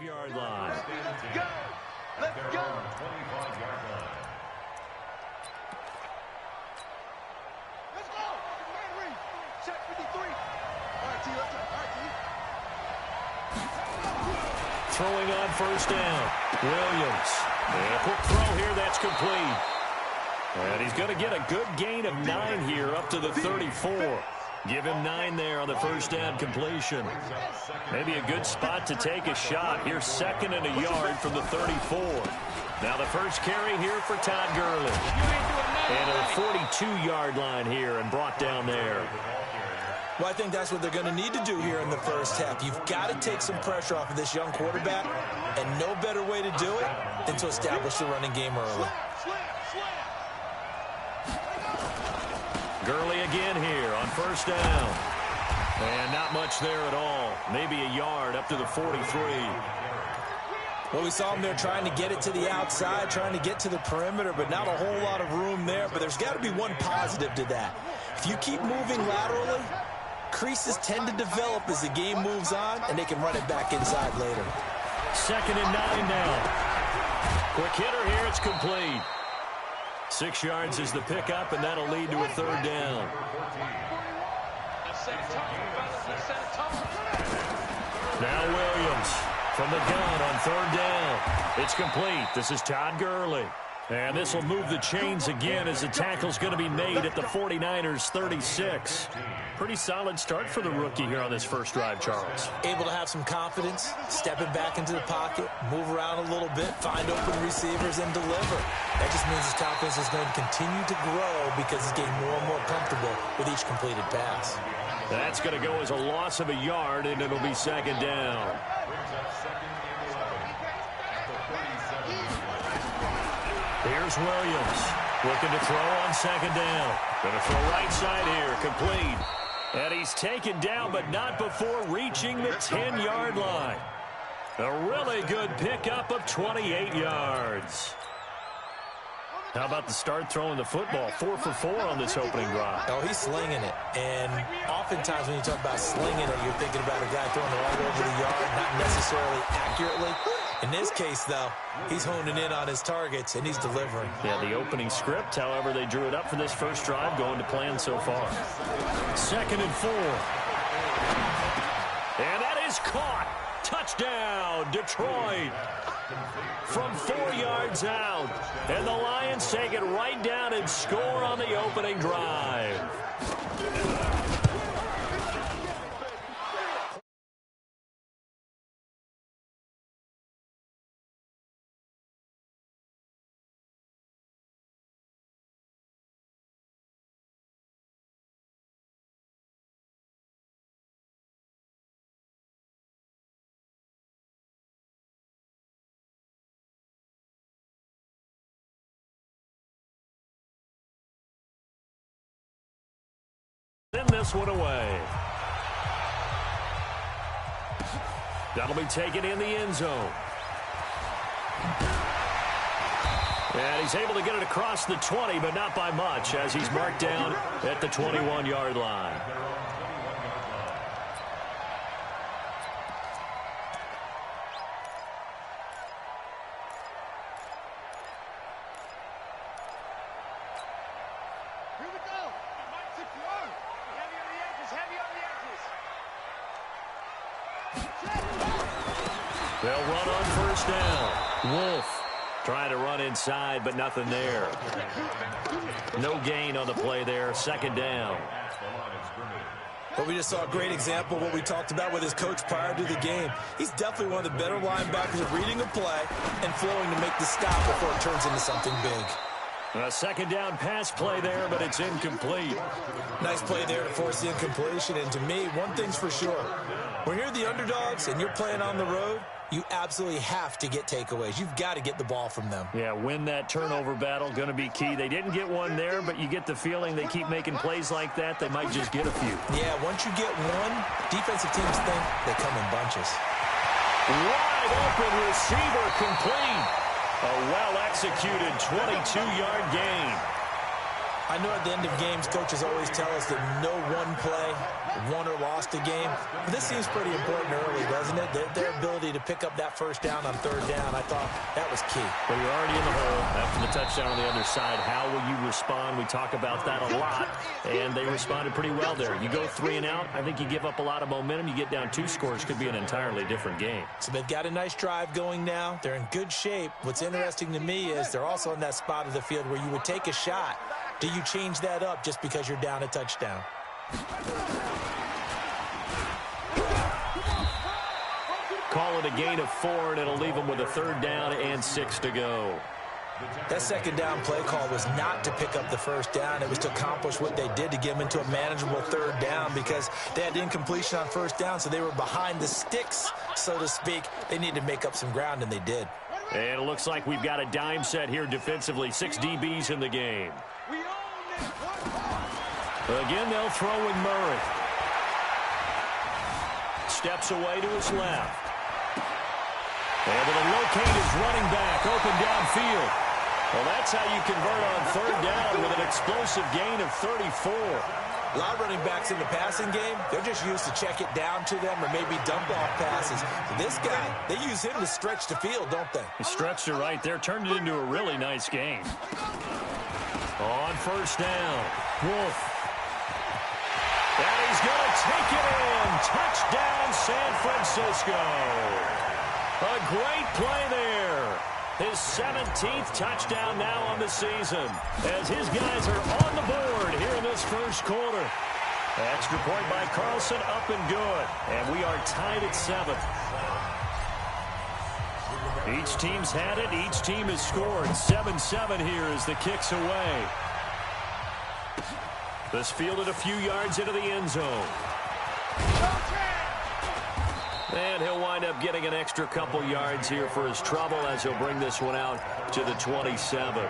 25-yard line. Go! Let's go! 25-yard line. Let's go! Check 53. All right, T, let's go. All right, T. Throwing on first down. Williams. And a quick throw here that's complete. And he's going to get a good gain of 9 here up to the 34. Give him 9 there on the first down completion. Maybe a good spot to take a shot. Here's 2nd and a yard from the 34. Now the first carry here for Todd Gurley. And a 42-yard line here and brought down there. Well, I think that's what they're going to need to do here in the first half. You've got to take some pressure off of this young quarterback, and no better way to do it than to establish the running game early. Gurley again here on first down. And not much there at all. Maybe a yard up to the 43. Well, we saw him there trying to get it to the outside, trying to get to the perimeter, but not a whole lot of room there. But there's got to be one positive to that. If you keep moving laterally, creases tend to develop as the game moves on, and they can run it back inside later. 2nd and 9 now. Quick hitter here, it's complete. 6 yards is the pickup, and that'll lead to a 3rd down. Now Williams from the gun on 3rd down. It's complete. This is Todd Gurley. And this will move the chains again as the tackle's going to be made at the 49ers 36. Pretty solid start for the rookie here on this first drive, Charles. Able to have some confidence, stepping back into the pocket, move around a little bit, find open receivers, and deliver. That just means his confidence is going to continue to grow because he's getting more and more comfortable with each completed pass. That's going to go as a loss of a yard, and it'll be 2nd down. Here's Williams looking to throw on 2nd down. Going to throw right side here, complete. And he's taken down, but not before reaching the 10-yard line. A really good pickup of 28 yards. How about the start throwing the football? 4 for 4 on this opening drive. Oh, he's slinging it. And oftentimes when you talk about slinging it, you're thinking about a guy throwing it all over the yard, not necessarily accurately. In this case, though, he's honing in on his targets, and he's delivering. Yeah, the opening script, however, they drew it up for this first drive, going to plan so far. 2nd and 4. And that is caught. Touchdown, Detroit. From 4 yards out. And the Lions take it right down and score on the opening drive. Send this one away. That'll be taken in the end zone. And he's able to get it across the 20, but not by much, as he's marked down at the 21-yard line. They'll run on first down. Wolf trying to run inside, but nothing there. No gain on the play there. 2nd down. But we just saw a great example of what we talked about with his coach prior to the game. He's definitely one of the better linebackers at reading a play and flowing to make the stop before it turns into something big. A 2nd down pass play there, but it's incomplete. Nice play there to force the incompletion. And to me, one thing's for sure. When you're the underdogs and you're playing on the road, you absolutely have to get takeaways. You've got to get the ball from them. Yeah, win that turnover battle, going to be key. They didn't get one there, but you get the feeling they keep making plays like that, they might just get a few. Yeah, once you get one, defensive teams think they come in bunches. Wide open receiver complete. A well-executed 22-yard gain. I know at the end of games, coaches always tell us that no one play won or lost a game. But this seems pretty important early, doesn't it? Their ability to pick up that first down on third down, I thought that was key. Well, you're already in the hole after the touchdown on the other side. How will you respond? We talk about that a lot, and they responded pretty well there. You go 3 and out, I think you give up a lot of momentum. You get down 2 scores, could be an entirely different game. So they've got a nice drive going now. They're in good shape. What's interesting to me is they're also in that spot of the field where you would take a shot. Do you change that up just because you're down a touchdown? Call it a gain of 4, and it'll leave them with a 3rd down and 6 to go. That 2nd down play call was not to pick up the 1st down. It was to accomplish what they did to get them into a manageable 3rd down because they had incompletion on 1st down, so they were behind the sticks, so to speak. They needed to make up some ground, and they did. And it looks like we've got a dime set here defensively. 6 DBs in the game. Again, they'll throw with Murray. Steps away to his left. Able to locate his running back, open downfield. Well, that's how you convert on 3rd down with an explosive gain of 34. A lot of running backs in the passing game, they're just used to check it down to them or maybe dump off passes. This guy, they use him to stretch the field, don't they? He stretched it right there, turned it into a really nice game. On 1st down, Wolf. And he's going to take it in. Touchdown, San Francisco. A great play there. His 17th touchdown now on the season as his guys are on the board here in this first quarter. Extra point by Carlson, up and good. And we are tied at 7. Each team's had it. Each team has scored. 7-7 here as the kick's away. This fielded a few yards into the end zone. And he'll wind up getting an extra couple yards here for his trouble as he'll bring this one out to the 27.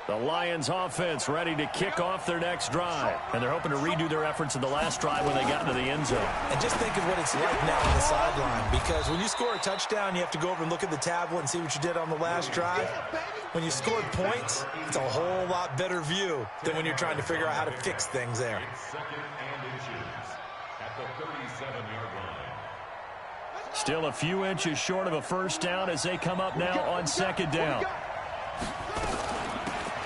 The Lions offense ready to kick off their next drive. And they're hoping to redo their efforts in the last drive when they got into the end zone. And just think of what it's like now on the sideline. Because when you score a touchdown, you have to go over and look at the tablet and see what you did on the last drive. When you scored points, it's a whole lot better view than when you're trying to figure out how to fix things there. Still a few inches short of a 1st down as they come up now on 2nd down.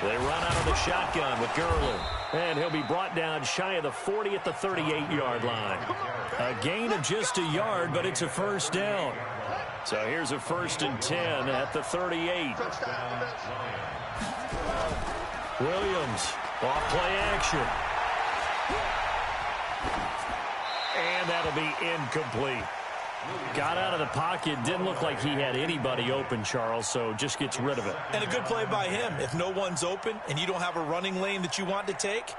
They run out of the shotgun with Gurley. And he'll be brought down shy of the 40 at the 38-yard line. A gain of just a yard, but it's a 1st down. So here's a 1st and 10 at the 38. Williams, off play action. And that'll be incomplete. Got out of the pocket. Didn't look like he had anybody open, Charles, so just gets rid of it. And a good play by him. If no one's open and you don't have a running lane that you want to take,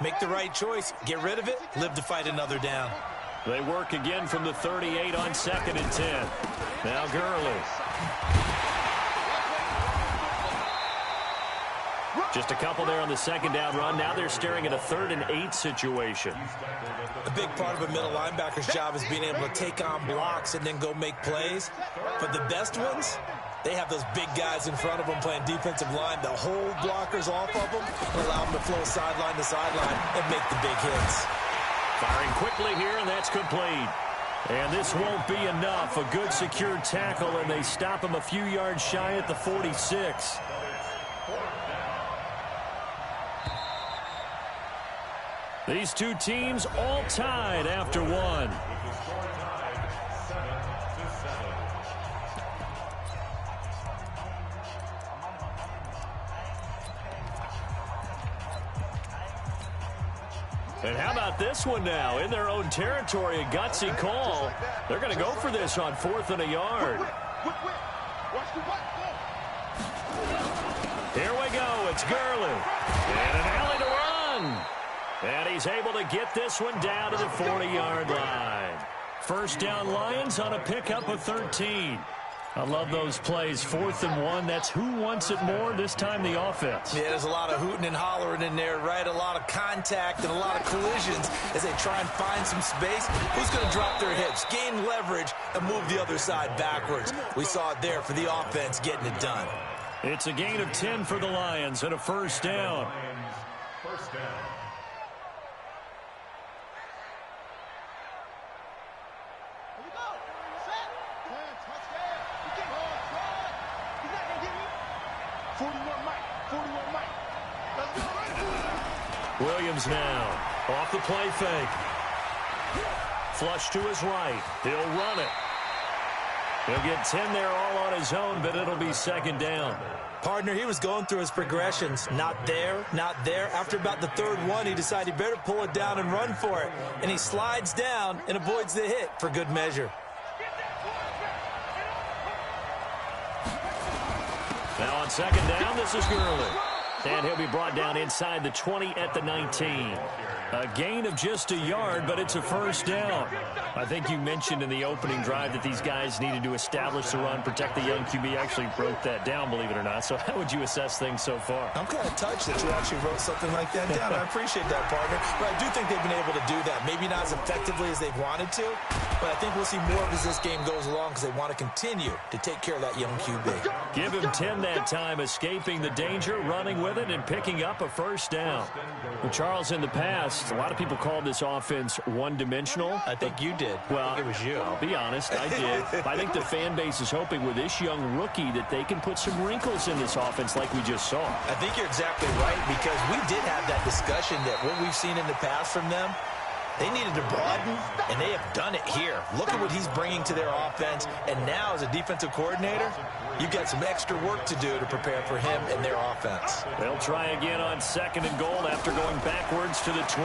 make the right choice. Get rid of it. Live to fight another down. They work again from the 38 on 2nd and 10. Now Gurley. Just a couple there on the 2nd down run. Now they're staring at a 3rd and 8 situation. A big part of a middle linebacker's job is being able to take on blocks and then go make plays. But the best ones, they have those big guys in front of them playing defensive line that hold blockers off of them and allow them to flow sideline to sideline and make the big hits. Firing quickly here, and that's complete. And this won't be enough. A good secure tackle, and they stop him a few yards shy at the 46. These two teams all tied after one. And how about this one now? In their own territory, a gutsy call. They're going to go for this on 4th and a yard. Here we go. It's Gurley. And an alley to run. And he's able to get this one down to the 40-yard line. 1st down Lions on a pickup of 13. I love those plays. 4th and 1. That's who wants it more, this time the offense. Yeah, there's a lot of hooting and hollering in there, right? A lot of contact and a lot of collisions as they try and find some space. Who's going to drop their hips, gain leverage, and move the other side backwards? We saw it there for the offense getting it done. It's a gain of 10 for the Lions and a first down. First down. Here we go. Set. Touchdown. You get home, try. He's not going to get me. 41 Mike. 41 Mike. Let's go. Williams now off the play fake. Flush to his right. He'll run it. He'll get 10 there all on his own, but it'll be second down. Partner, he was going through his progressions. Not there, not there. After about the third one, he decided he better pull it down and run for it. And he slides down and avoids the hit for good measure. Now on second down, this is Gurley. And he'll be brought down inside the 20 at the 19. A gain of just a yard, but it's a first down. I think you mentioned in the opening drive that these guys needed to establish the run, protect the young QB. Actually wrote that down, believe it or not. So how would you assess things so far? I'm kind of touched that you actually wrote something like that down. I appreciate that, partner. But I do think they've been able to do that. Maybe not as effectively as they've wanted to, but I think we'll see more of as this game goes along because they want to continue to take care of that young QB. Give him 10 that time, escaping the danger, running with it, and picking up a first down. Well, Charles, in the past, a lot of people called this offense one-dimensional. I think you did. Well, I think it was you. I'll be honest, I did. I think the fan base is hoping with this young rookie that they can put some wrinkles in this offense like we just saw. I think you're exactly right because we did have that discussion that what we've seen in the past from them, they needed to broaden, and they have done it here. Look at what he's bringing to their offense, and now as a defensive coordinator, you've got some extra work to do to prepare for him and their offense. They'll try again on second and goal after going backwards to the 12.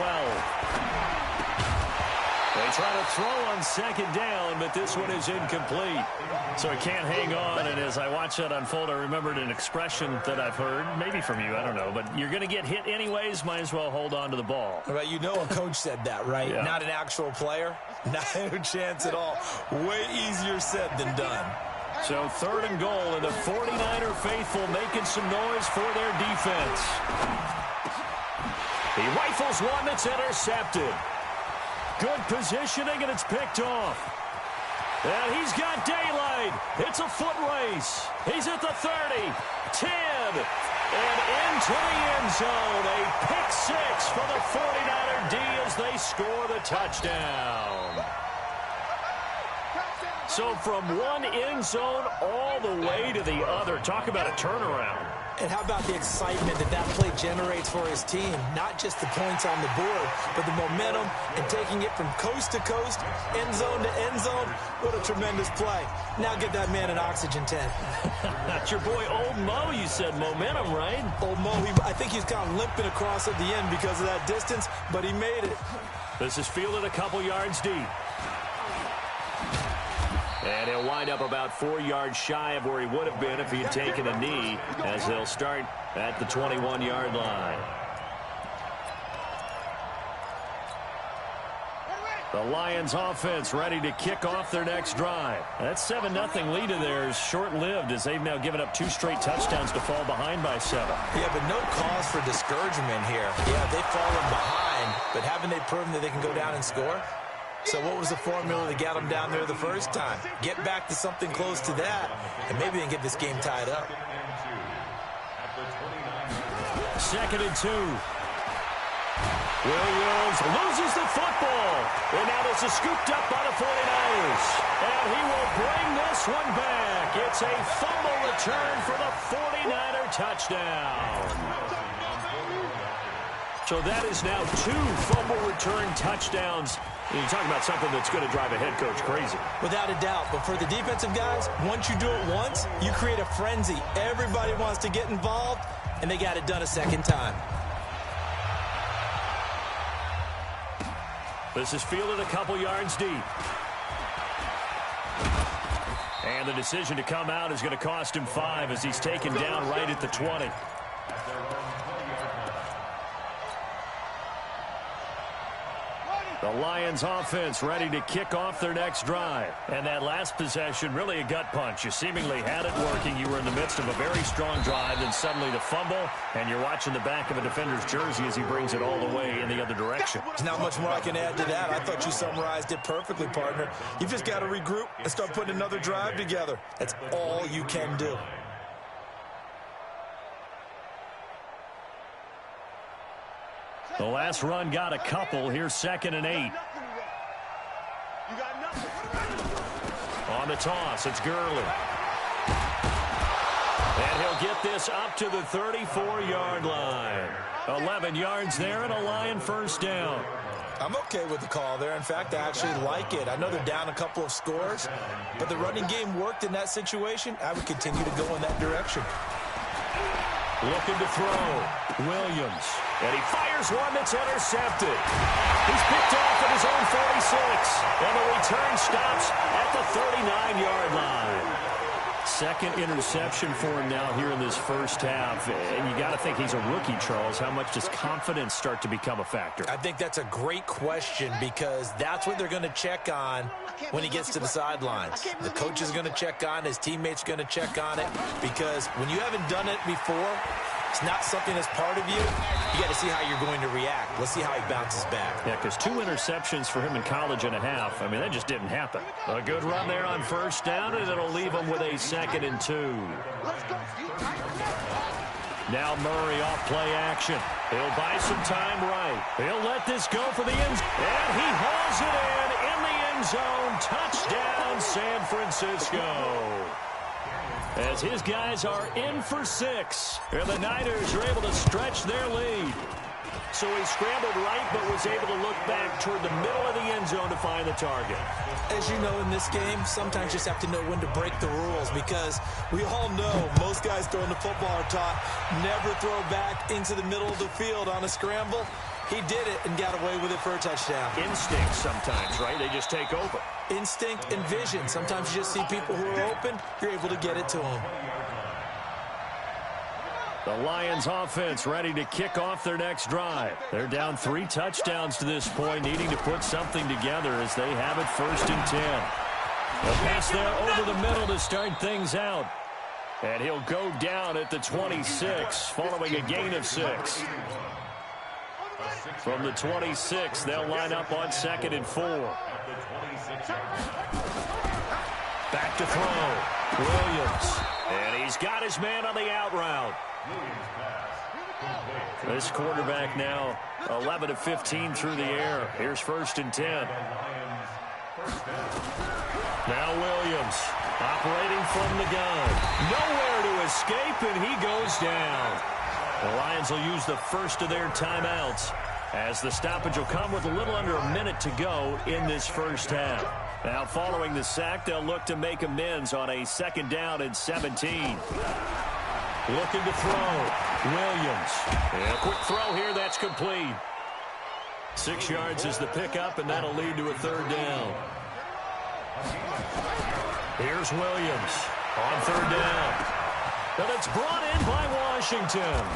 They try to throw on second down, but this one is incomplete. So he can't hang on, and as I watch that unfold, I remembered an expression that I've heard, maybe from you, I don't know, but you're going to get hit anyways, might as well hold on to the ball. Right, you know a coach said that, right? Yeah. Not an actual player. Not a chance at all. Way easier said than done. So third and goal, and the 49er faithful making some noise for their defense. He rifles one that's intercepted. Good positioning, and it's picked off. And he's got daylight. It's a foot race. He's at the 30, 10, and into the end zone. A pick six for the 49er D as they score the touchdown. So from one end zone all the way to the other. Talk about a turnaround. And how about the excitement that that play generates for his team? Not just the points on the board, but the momentum and taking it from coast to coast, end zone to end zone. What a tremendous play. Now get that man an oxygen tent. That's your boy Old Mo, you said. Momentum, right? Old Mo, I think he's kind of limping across at the end because of that distance, but he made it. This is fielded a couple yards deep. And he'll wind up about 4 yards shy of where he would have been if he had taken a knee, as they'll start at the 21-yard line. The Lions offense ready to kick off their next drive. That 7-0 lead of theirs short-lived as they've now given up 2 straight touchdowns to fall behind by 7. Yeah, but no cause for discouragement here. Yeah, they've fallen behind, but haven't they proven that they can go down and score? So what was the formula that got them down there the first time? Get back to something close to that, and maybe they can get this game tied up. 2nd and 2. Williams loses the football. And now this is scooped up by the 49ers. And he will bring this one back. It's a fumble return for the 49er touchdown. So that is now 2 fumble return touchdowns. You're talking about something that's going to drive a head coach crazy. Without a doubt. But for the defensive guys, once you do it once, you create a frenzy. Everybody wants to get involved, and they got it done a second time. This is fielded a couple yards deep. And the decision to come out is going to cost him 5 as he's taken down right at the 20. The The Lions offense ready to kick off their next drive. And that last possession, really a gut punch. You seemingly had it working. You were in the midst of a very strong drive, then suddenly the fumble, and you're watching the back of a defender's jersey as he brings it all the way in the other direction. There's not much more I can add to that. I thought you summarized it perfectly, partner. You've just got to regroup and start putting another drive together. That's all you can do. The last run got a couple. Here's 2nd and 8. On the toss, it's Gurley. And he'll get this up to the 34-yard line. 11 yards there and a Lion first down. I'm okay with the call there. In fact, I actually like it. I know they're down a couple of scores, but the running game worked in that situation. I would continue to go in that direction. Looking to throw. Williams. And he fires one that's intercepted. He's picked off at his own 46. And the return stops at the 39-yard line. Second interception for him now here in this first half. And you got to think he's a rookie, Charles. How much does confidence start to become a factor? I think that's a great question because that's what they're going to check on when he gets to the sidelines. The coach is going to check on, his teammates are going to check on it because when you haven't done it before, it's not something that's part of you. You got to see how you're going to react. Let's see how he bounces back. Yeah, because 2 interceptions for him in college and a half. I mean, that just didn't happen. A good run there on first down, and it'll leave him with a 2nd and 2. Now Murray off play action. He'll buy some time right. He'll let this go for the end zone. And he hauls it in the end zone. Touchdown, San Francisco. As his guys are in for 6. And the Niners are able to stretch their lead. So he scrambled right, but was able to look back toward the middle of the end zone to find the target. As you know, in this game, sometimes you just have to know when to break the rules because we all know most guys throwing the football are taught never throw back into the middle of the field on a scramble. He did it and got away with it for a touchdown. Instinct sometimes, right? They just take over. Instinct and vision. Sometimes you just see people who are open, you're able to get it to them. The Lions offense ready to kick off their next drive. They're down 3 touchdowns to this point, needing to put something together as they have it 1st and 10. A pass there over the middle to start things out. And he'll go down at the 26 following a gain of 6. From the 26, they'll line up on 2nd and 4. Back to throw. Williams. And he's got his man on the out route. This quarterback now 11 of 15 through the air. Here's 1st and 10. Now Williams operating from the gun. Nowhere to escape, and he goes down. The Lions will use the first of their timeouts as the stoppage will come with a little under a minute to go in this first half. Now following the sack, they'll look to make amends on a 2nd down and 17. Looking to throw. Williams. And a quick throw here. That's complete. 6 yards is the pickup, and that'll lead to a 3rd down. Here's Williams on 3rd down. And it's brought in by Washington.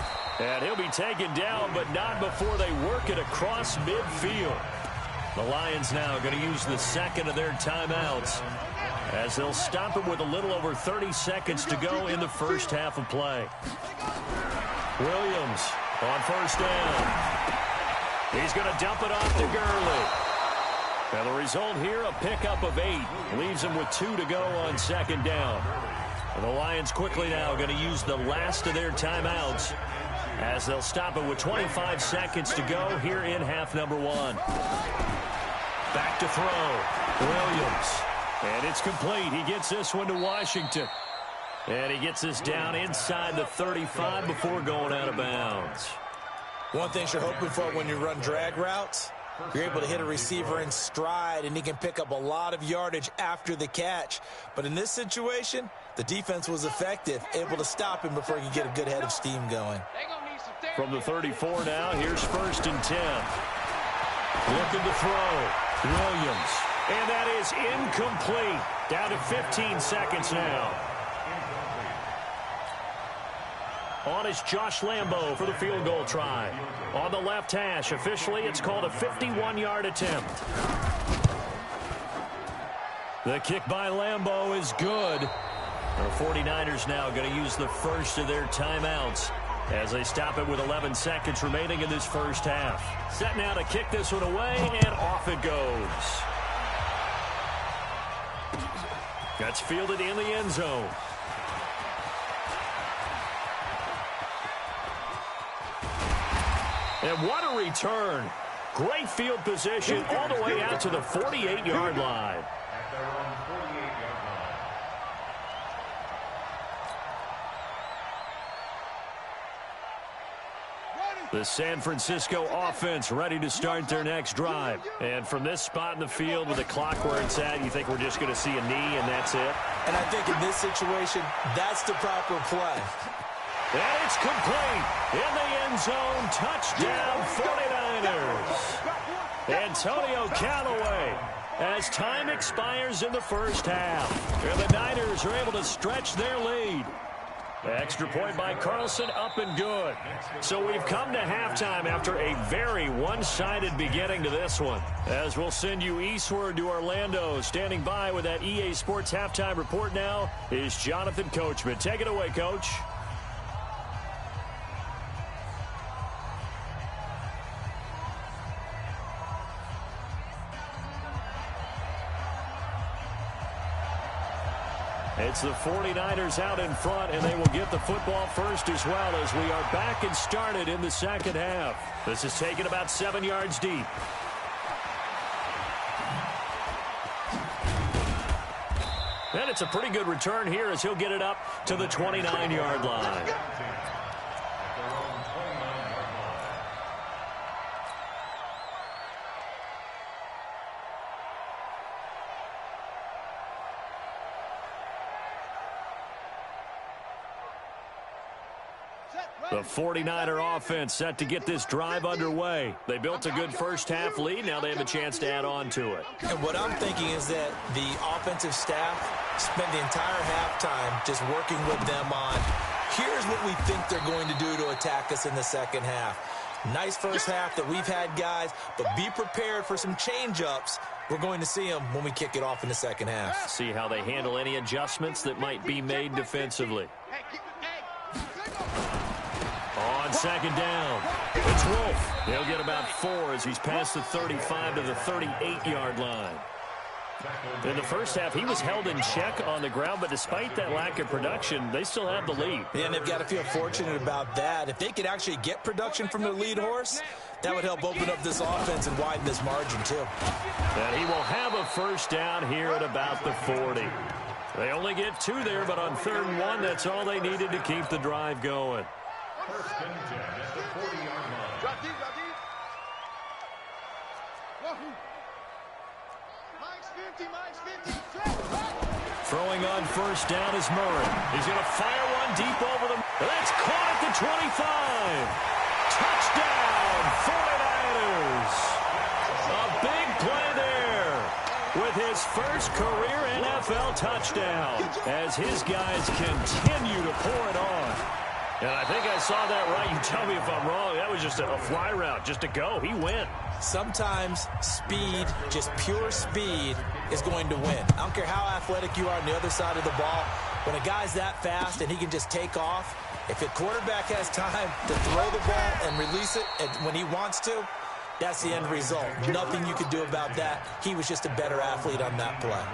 And he'll be taken down, but not before they work it across midfield. The Lions now going to use the 2nd of their timeouts as they'll stop him with a little over 30 seconds to go in the first half of play. Williams on 1st down. He's going to dump it off to Gurley. Now the result here, a pickup of 8. Leaves him with 2 to go on 2nd down. And the Lions quickly now going to use the last of their timeouts as they'll stop it with 25 seconds to go here in half number 1. Back to throw. Williams. And it's complete. He gets this one to Washington. And he gets this down inside the 35 before going out of bounds. One thing you're hoping for when you run drag routes, you're able to hit a receiver in stride, and he can pick up a lot of yardage after the catch. But in this situation, the defense was effective, able to stop him before he could get a good head of steam going. From the 34 now, here's 1st and 10. Looking to throw. Williams. And that is incomplete. Down to 15 seconds now. On is Josh Lambo for the field goal try. On the left hash, officially, it's called a 51-yard attempt. The kick by Lambo is good. The 49ers now going to use the first of their timeouts as they stop it with 11 seconds remaining in this first half. Set now to kick this one away, and off it goes. That's fielded in the end zone. And what a return. Great field position all the way out to the 48-yard line. At their own 48-yard line. The San Francisco offense ready to start their next drive. And from this spot in the field with the clock where it's at, you think we're just going to see a knee and that's it? And I think in this situation, that's the proper play. And it's complete. In the end zone, touchdown 49ers. Antonio Callaway as time expires in the first half. And the Niners are able to stretch their lead. Extra point by Carlson, up and good. So we've come to halftime after a very one-sided beginning to this one. As we'll send you eastward to Orlando. Standing by with that EA Sports halftime report now is Jonathan Coachman. Take it away, Coach. It's the 49ers out in front, and they will get the football first as well as we are back and started in the second half. This is taken about 7 yards deep. And it's a pretty good return here as he'll get it up to the 29-yard line. The 49er offense set to get this drive underway. They built a good first half lead. Now they have a chance to add on to it. And what I'm thinking is that the offensive staff spent the entire halftime just working with them on, here's what we think they're going to do to attack us in the second half. Nice first half that we've had, guys, but be prepared for some change-ups. We're going to see them when we kick it off in the second half. See how they handle any adjustments that might be made defensively. On second down, it's Wolf. He'll get about 4 as he's past the 35 to the 38-yard line. In the first half, he was held in check on the ground, but despite that lack of production, they still have the lead. Yeah, and they've got to feel fortunate about that. If they could actually get production from their lead horse, that would help open up this offense and widen this margin, too. And he will have a first down here at about the 40. They only get 2 there, but on 3rd and 1, that's all they needed to keep the drive going. First and 10 at the 40-yard line. Drop deep, drop deep. Wahoo. Mike's 50. Throwing on first down is Murray. He's going to fire one deep over them. That's caught at the 25. Touchdown, 49ers. A big play there with his first career NFL touchdown as his guys continue to pour it on. And I think I saw that right. You tell me if I'm wrong. That was just a fly route, just to go. He went. Sometimes speed, just pure speed, is going to win. I don't care how athletic you are on the other side of the ball. When a guy's that fast and he can just take off, if a quarterback has time to throw the ball and release it when he wants to, that's the end result. Nothing you could do about that. He was just a better athlete on that play.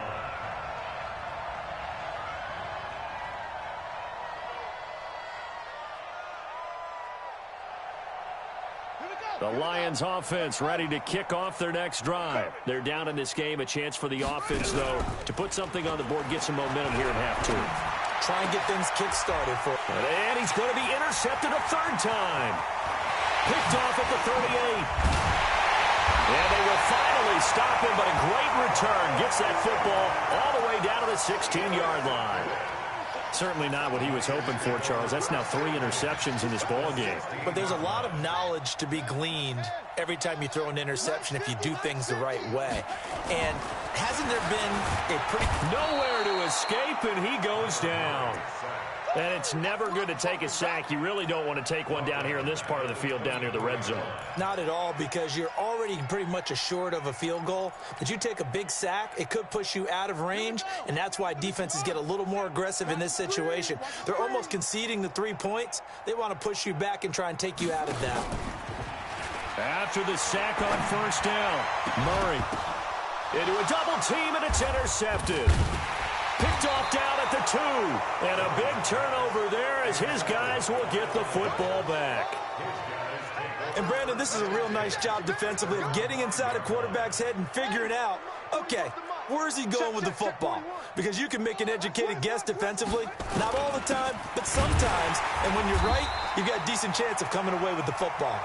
The Lions offense ready to kick off their next drive. They're down in this game. A chance for the offense, though, to put something on the board, get some momentum here in half 2. Try and get things kick-started for him. And he's going to be intercepted a 3rd time. Picked off at the 38. And they will finally stop him, but a great return. Gets that football all the way down to the 16-yard line. Certainly not what he was hoping for, Charles. That's now 3 interceptions in this ball game. But there's a lot of knowledge to be gleaned every time you throw an interception if you do things the right way. And hasn't there been a pretty... Nowhere to escape, and he goes down. And it's never good to take a sack. You really don't want to take one down here in this part of the field, down near the red zone. Not at all, because you're already pretty much assured of a field goal. But you take a big sack, it could push you out of range, and that's why defenses get a little more aggressive in this situation. They're almost conceding the 3 points. They want to push you back and try and take you out of that. After the sack on first down, Murray into a double team, and it's intercepted. Picked off down at the 2. And a big turnover there as his guys will get the football back. And, Brandon, this is a real nice job defensively of getting inside a quarterback's head and figuring out, okay, where's he going with the football? Because you can make an educated guess defensively. Not all the time, but sometimes. And when you're right, you've got a decent chance of coming away with the football.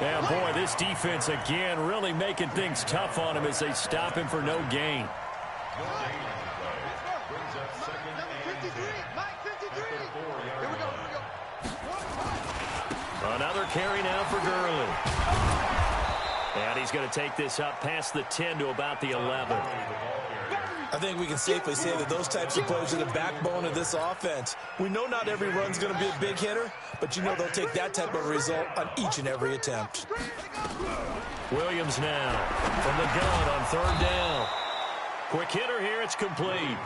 Yeah, boy, this defense, again, really making things tough on him as they stop him for no gain. Another carry now for Gurley. And he's going to take this up past the 10 to about the 11. I think we can safely say that those types of plays are the backbone of this offense. We know not every run's going to be a big hitter, but you know they'll take that type of result on each and every attempt. Williams now from the gun on third down. Quick hitter here, it's complete.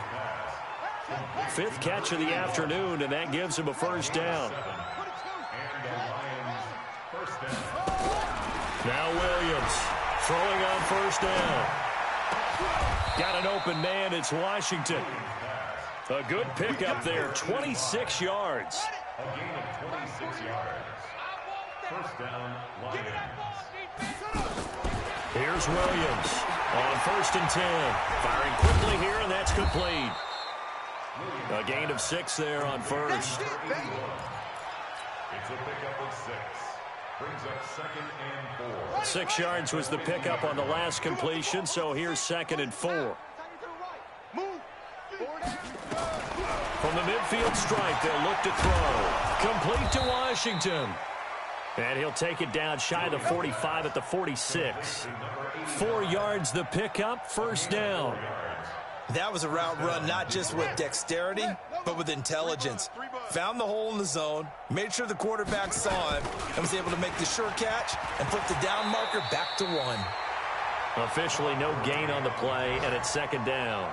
5th catch of the afternoon, and that gives him a first down. Now Williams throwing on first down. Got an open man, it's Washington. A good pickup there, 26 yards. A gain of 26 yards. First down, Lions. Here's Williams on 1st and 10. Firing quickly here, and that's complete. A gain of 6 there on first. It's a pickup of 6. Brings up 2nd and 4. 6 yards was the pickup on the last completion, so here's 2nd and 4. From the midfield stripe, they'll look to throw. Complete to Washington. And he'll take it down shy of the 45 at the 46. 4 yards the pickup, first down. That was a route run not just with dexterity, but with intelligence. Found the hole in the zone, made sure the quarterback saw him, and was able to make the sure catch and put the down marker back to 1. Officially no gain on the play, and it's 2nd down.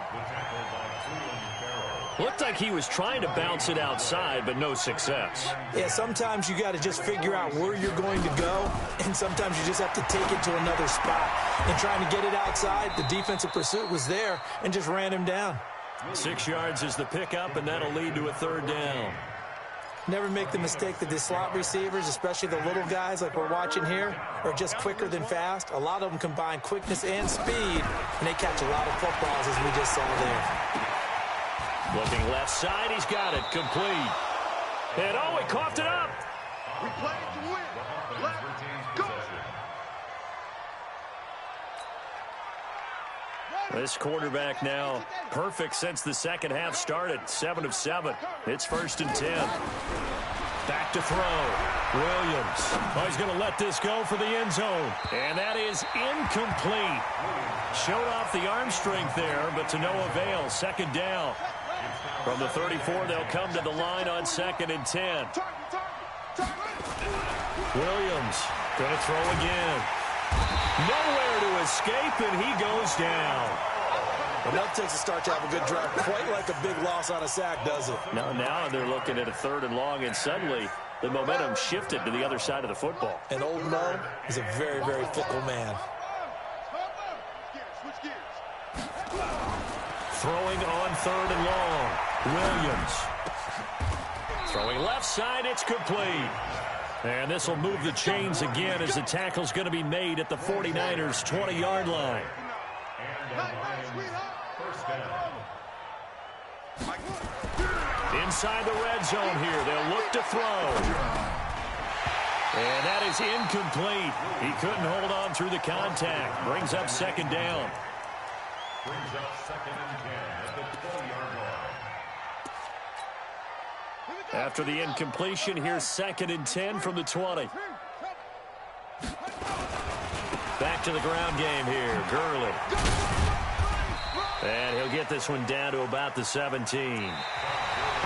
Looked like he was trying to bounce it outside, but no success. Yeah, sometimes you got to just figure out where you're going to go, and sometimes you just have to take it to another spot. And trying to get it outside, the defensive pursuit was there and just ran him down. 6 yards is the pickup, and that'll lead to a 3rd down. Never make the mistake that the slot receivers, especially the little guys like we're watching here, are just quicker than fast. A lot of them combine quickness and speed, and they catch a lot of footballs, as we just saw there. Looking left side, he's got it, complete. And oh, he coughed it up. We play to win. Let's go. This quarterback now perfect since the second half started. 7 of 7. It's 1st and 10. Back to throw. Williams. Oh, he's going to let this go for the end zone. And that is incomplete. Showed off the arm strength there, but to no avail. 2nd down. From the 34, they'll come to the line on 2nd and 10. Williams going to throw again. Nowhere to escape, and he goes down. Well, that takes a start to have a good drive. Quite like a big loss on a sack, does it? Now they're looking at a 3rd and long, and suddenly the momentum shifted to the other side of the football. And old Mo is a very, very fickle man. Throwing on 3rd and long. Williams. Throwing left side, it's complete. And this will move the chains again as the tackle's going to be made at the 49ers' 20-yard line. Inside the red zone here, they'll look to throw. And that is incomplete. He couldn't hold on through the contact. Brings up 2nd down. Brings up 2nd and 10 at the 20-yard line. After the incompletion, here's 2nd and 10 from the 20. Back to the ground game here. Gurley. And he'll get this one down to about the 17.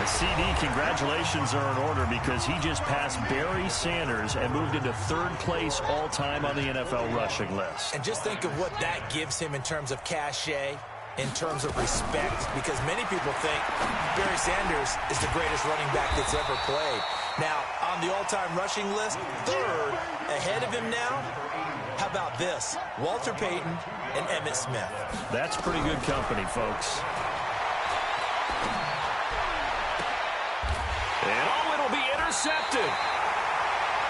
CD, congratulations are in order because he just passed Barry Sanders and moved into third place all-time on the NFL rushing list. And just think of what that gives him in terms of cachet, in terms of respect, because many people think Barry Sanders is the greatest running back that's ever played. Now, on the all-time rushing list, third, ahead of him now, how about this? Walter Payton and Emmitt Smith. That's pretty good company, folks. And it'll be intercepted.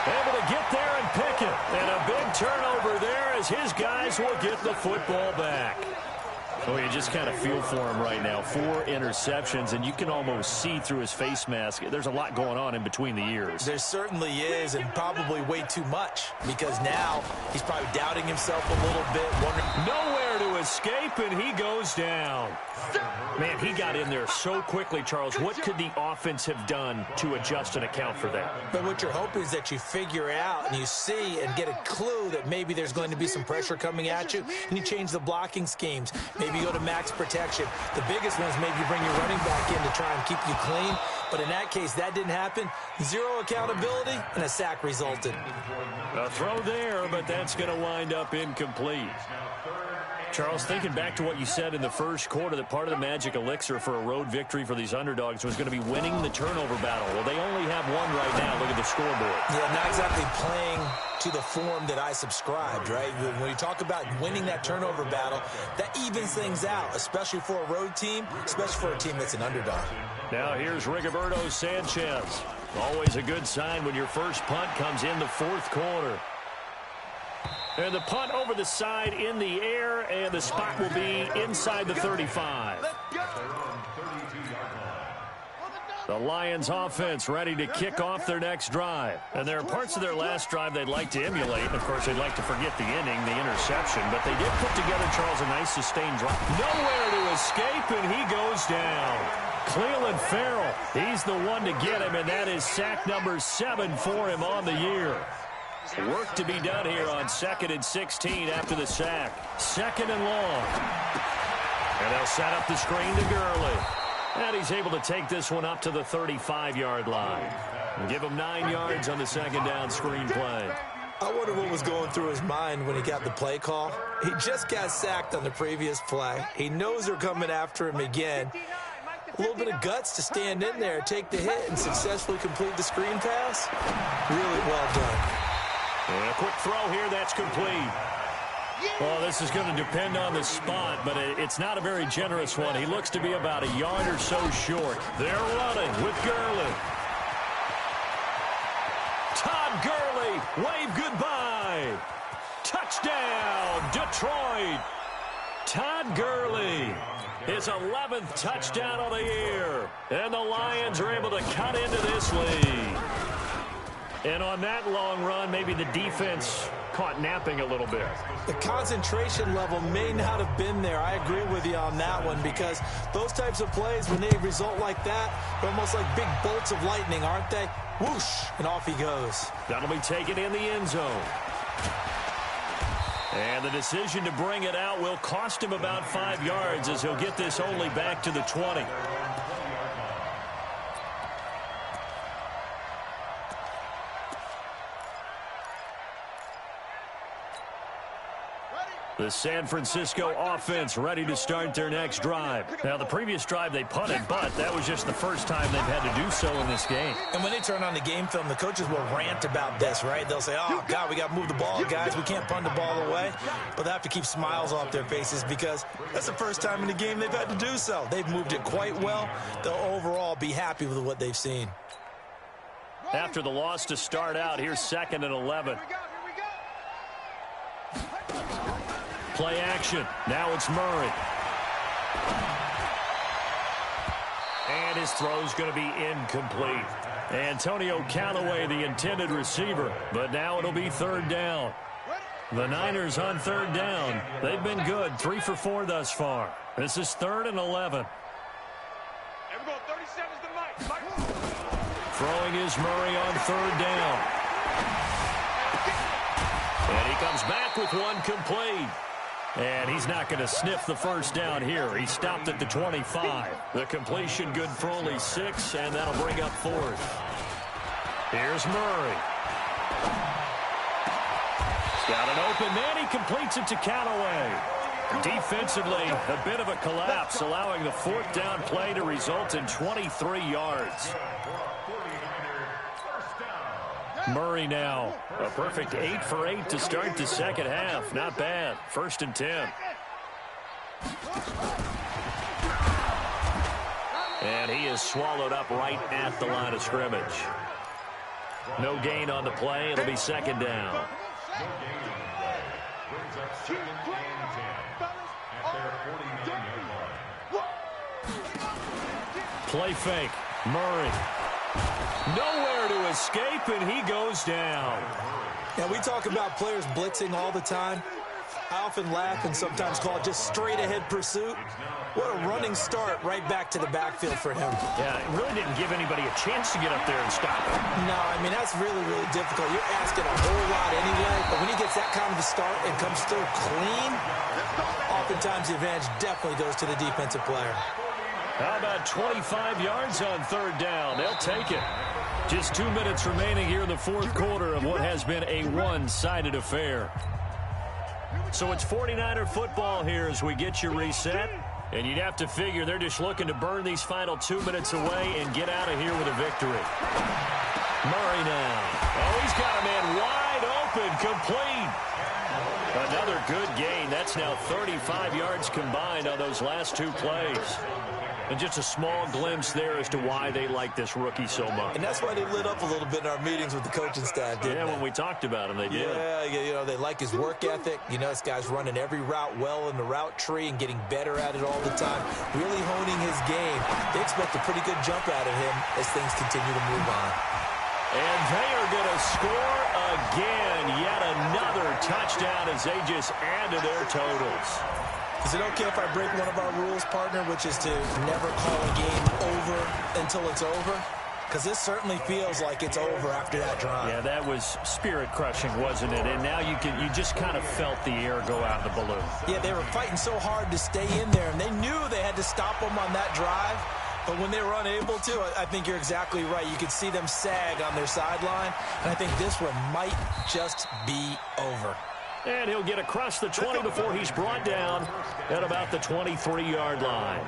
Able to get there and pick it. And a big turnover there as his guys will get the football back. Oh, you just kind of feel for him right now. 4 interceptions, and you can almost see through his face mask. There's a lot going on in between the ears. There certainly is, and probably way too much, because now he's probably doubting himself a little bit. Nowhere to escape, and he goes down. Man, he got in there so quickly, Charles. What could the offense have done to adjust and account for that? But what you're hoping is that you figure out and you see and get a clue that maybe there's going to be some pressure coming at you, and you change the blocking schemes. Maybe you go to max protection. The biggest one is maybe you bring your running back in to try and keep you clean. But in that case, that didn't happen. 0 accountability, and a sack resulted. A throw there, but that's going to wind up incomplete. Charles, thinking back to what you said in the first quarter, that part of the magic elixir for a road victory for these underdogs was going to be winning the turnover battle. Well, they only have one right now. Look at the scoreboard. Yeah, not exactly playing to the form that I subscribed, right? When you talk about winning that turnover battle, that evens things out, especially for a road team, especially for a team that's an underdog. Now here's Rigoberto Sanchez. Always a good sign when your first punt comes in the fourth quarter. And the punt over the side in the air, and the spot will be inside the 35. The Lions offense ready to kick off their next drive. And there are parts of their last drive they'd like to emulate. Of course, they'd like to forget the inning, the interception. But they did put together, Charles, a nice sustained drive. Nowhere to escape, and he goes down. Cleveland Farrell, he's the one to get him, and that is sack number 7 for him on the year. Work to be done here on 2nd and 16 after the sack. 2nd and long. And they'll set up the screen to Gurley. And he's able to take this one up to the 35-yard line. And give him 9 yards on the second down screen play. I wonder what was going through his mind when he got the play call. He just got sacked on the previous play. He knows they're coming after him again. A little bit of guts to stand in there, take the hit, and successfully complete the screen pass. Really well done. And a quick throw here, that's complete. Well, this is going to depend on the spot, but it's not a very generous one. He looks to be about a yard or so short. They're running with Gurley. Todd Gurley, wave goodbye. Touchdown, Detroit. Todd Gurley, his 11th touchdown of the year. And the Lions are able to cut into this lead. And on that long run, maybe the defense caught napping a little bit. The concentration level may not have been there. I agree with you on that one, because those types of plays, when they result like that, they're almost like big bolts of lightning, aren't they? Whoosh, and off he goes. That'll be taken in the end zone. And the decision to bring it out will cost him about 5 yards, as he'll get this only back to the 20. The San Francisco offense ready to start their next drive. Now, the previous drive they punted, but that was just the first time they've had to do so in this game. And when they turn on the game film, the coaches will rant about this, right? They'll say, oh, God, we got to move the ball, guys. We can't punt the ball away. But they have to keep smiles off their faces, because that's the first time in the game they've had to do so. They've moved it quite well. They'll overall be happy with what they've seen. After the loss to start out, here's 2nd and 11. Play action. Now it's Murray. And his throw's going to be incomplete. Antonio Callaway, the intended receiver. But now it'll be 3rd down. The Niners on 3rd down. They've been good. 3 for 4 thus far. This is 3rd and 11. Throwing is Murray on 3rd down. And he comes back with one complete. And he's not going to sniff the first down here. He stopped at the 25. The completion good for only 6, and that'll bring up 4th. Here's Murray. He's got an open man. He completes it to Callaway. Defensively, a bit of a collapse, allowing the 4th down play to result in 23 yards. Murray now, a perfect 8 for 8 to start the second half. Not bad. 1st and 10. And he is swallowed up right at the line of scrimmage. No gain on the play. It'll be 2nd down. Play fake. Murray. Nowhere to escape, and he goes down. Now, we talk about players blitzing all the time. I often laugh and sometimes call it just straight-ahead pursuit. What a running start right back to the backfield for him. Yeah, it really didn't give anybody a chance to get up there and stop him. No, I mean, that's really, really difficult. You're asking a whole lot anyway, but when he gets that kind of a start and comes through clean, oftentimes the advantage definitely goes to the defensive player. How about 25 yards on 3rd down? They'll take it. Just 2 minutes remaining here in the 4th quarter of what has been a one-sided affair. So it's 49er football here as we get you reset. And you'd have to figure they're just looking to burn these final 2 minutes away and get out of here with a victory. Murray now. Oh, he's got a man wide open, complete. Another good gain. That's now 35 yards combined on those last 2 plays. And just a small glimpse there as to why they like this rookie so much. And that's why they lit up a little bit in our meetings with the coaching staff, didn't they? When we talked about him, they did. Yeah, you know, they like his work ethic. You know, this guy's running every route well in the route tree and getting better at it all the time, really honing his game. They expect a pretty good jump out of him as things continue to move on. And they are going to score again. Yet another touchdown as they just add to their totals. Is it okay if I break one of our rules, partner, which is to never call a game over until it's over? Because this certainly feels like it's over after that drive. Yeah, that was spirit-crushing, wasn't it? And now you just kind of felt the air go out of the balloon. Yeah, they were fighting so hard to stay in there, and they knew they had to stop them on that drive. But when they were unable to, I think you're exactly right. You could see them sag on their sideline, and I think this one might just be over. And he'll get across the 20 before he's brought down at about the 23-yard line.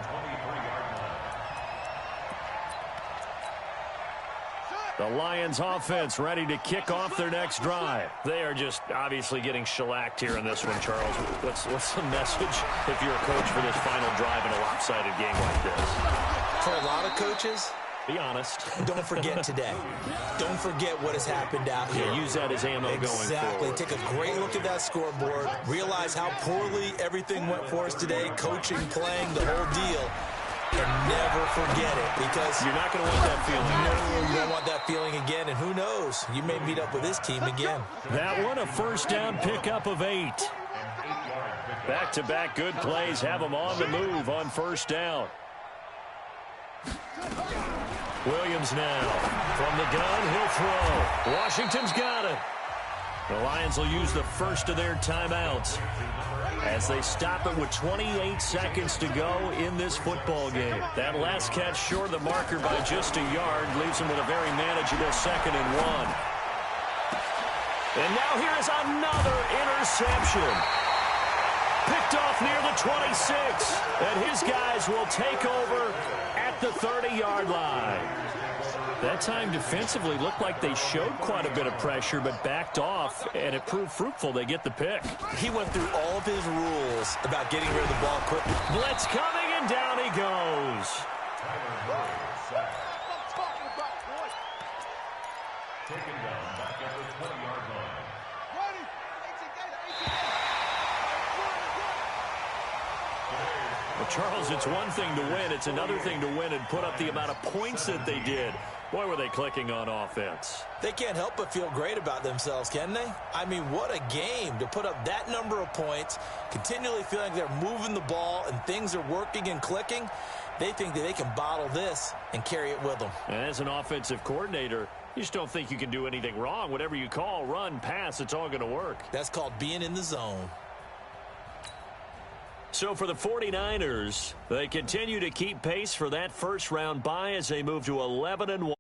The Lions offense ready to kick off their next drive. They are just obviously getting shellacked here in this one, Charles. What's the message if you're a coach for this final drive in a lopsided game like this? For a lot of coaches, be honest. Don't forget today. Don't forget what has happened out here. Yeah, use that as ammo going forward. Exactly. Take a great look at that scoreboard. Realize how poorly everything went for us today. Coaching, playing, the whole deal. And never forget it, because you're not going to want that feeling. No, you don't want that feeling again. And who knows? You may meet up with this team again. That one, a first down pickup of 8. Back-to-back good plays have them on the move on first down. Williams now. From the gun, he'll throw. Washington's got it. The Lions will use the first of their timeouts as they stop it with 28 seconds to go in this football game. That last catch short of the marker by just a yard leaves them with a very manageable 2nd and 1. And now here is another interception. Picked off near the 26. And his guys will take over at the 30-yard line. That time defensively looked like they showed quite a bit of pressure but backed off, and it proved fruitful. They get the pick. He went through all of his rules about getting rid of the ball quickly. Blitz coming, and down he goes. Taken down back at the 20-yard line. Well, Charles, it's one thing to win. It's another thing to win and put up the amount of points that they did. Boy, were they clicking on offense. They can't help but feel great about themselves, can they? I mean, what a game to put up that number of points, continually feeling like they're moving the ball and things are working and clicking. They think that they can bottle this and carry it with them. And as an offensive coordinator, you just don't think you can do anything wrong. Whatever you call, run, pass, it's all going to work. That's called being in the zone. So for the 49ers, they continue to keep pace for that first-round bye as they move to 11-1.